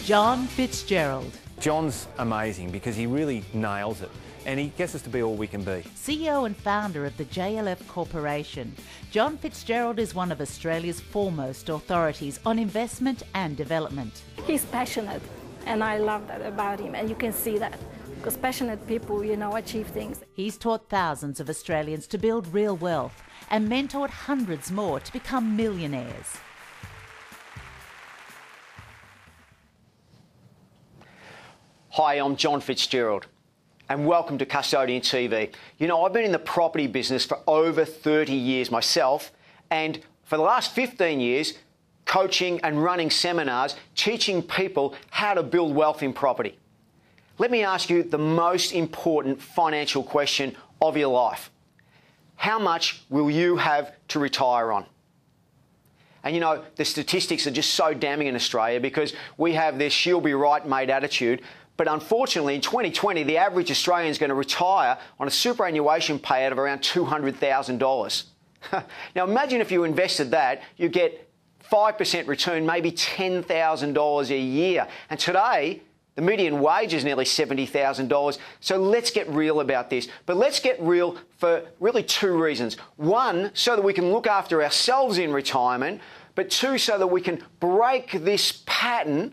John Fitzgerald. John's amazing because he really nails it and he gets us to be all we can be. CEO and founder of the JLF Corporation, John Fitzgerald is one of Australia's foremost authorities on investment and development. He's passionate and I love that about him, and you can see that because passionate people, achieve things. He's taught thousands of Australians to build real wealth and mentored hundreds more to become millionaires. Hi, I'm John Fitzgerald and welcome to Custodian TV. I've been in the property business for over 30 years myself, and for the last 15 years, coaching and running seminars, teaching people how to build wealth in property. Let me ask you the most important financial question of your life. How much will you have to retire on? And the statistics are just so damning in Australia because we have this she'll be right mate attitude. But unfortunately, in 2020, the average Australian is going to retire on a superannuation payout of around $200,000. Now, imagine if you invested that, you get 5% return, maybe $10,000 a year. And today, the median wage is nearly $70,000. So let's get real about this. But let's get real for really two reasons. One, so that we can look after ourselves in retirement. But two, so that we can break this pattern,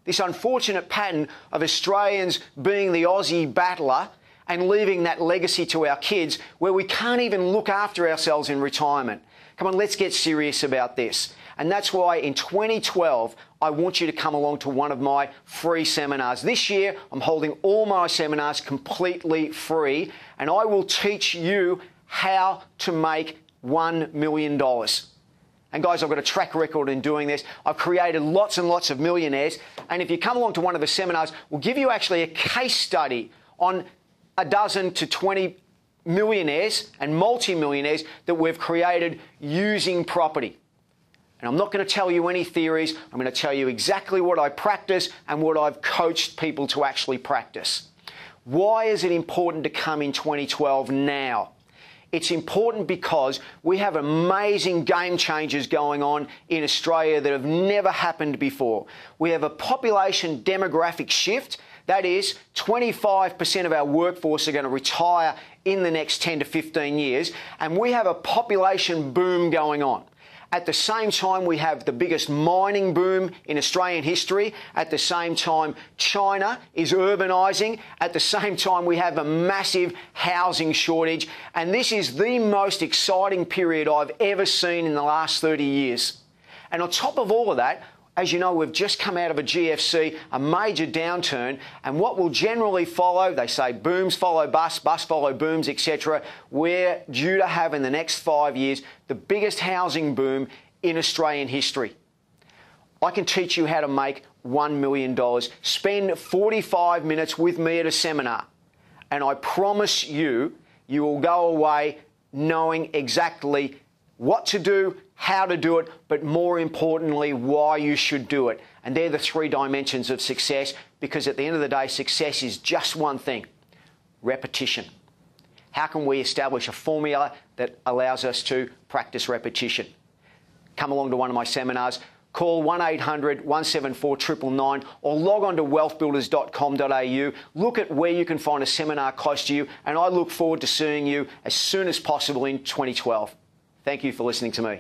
this unfortunate pattern of Australians being the Aussie battler and leaving that legacy to our kids where we can't even look after ourselves in retirement. Come on, let's get serious about this. And that's why in 2012, I want you to come along to one of my free seminars. This year, I'm holding all my seminars completely free, and I will teach you how to make $1 million. And guys, I've got a track record in doing this. I've created lots and lots of millionaires. And if you come along to one of the seminars, we'll give you actually a case study on a dozen to 20 millionaires and multi-millionaires that we've created using property. And I'm not going to tell you any theories. I'm going to tell you exactly what I practice and what I've coached people to actually practice. Why is it important to come in 2012 now? It's important because we have amazing game changers going on in Australia that have never happened before. We have a population demographic shift. That is, 25% of our workforce are going to retire in the next 10 to 15 years. And we have a population boom going on. At the same time, we have the biggest mining boom in Australian history. At the same time, China is urbanising. At the same time, we have a massive housing shortage. And this is the most exciting period I've ever seen in the last 30 years. And on top of all of that, as you know, we've just come out of a GFC, a major downturn, and what will generally follow, they say booms follow busts, busts follow booms, etc. We're due to have in the next 5 years the biggest housing boom in Australian history. I can teach you how to make $1 million. Spend 45 minutes with me at a seminar, and I promise you, you will go away knowing exactly what to do, how to do it, but more importantly, why you should do it. And they're the three dimensions of success, because at the end of the day, success is just one thing: repetition. How can we establish a formula that allows us to practice repetition? Come along to one of my seminars. Call 1-800-174-999 or log on to wealthbuilders.com.au. Look at where you can find a seminar close to you, and I look forward to seeing you as soon as possible in 2012. Thank you for listening to me.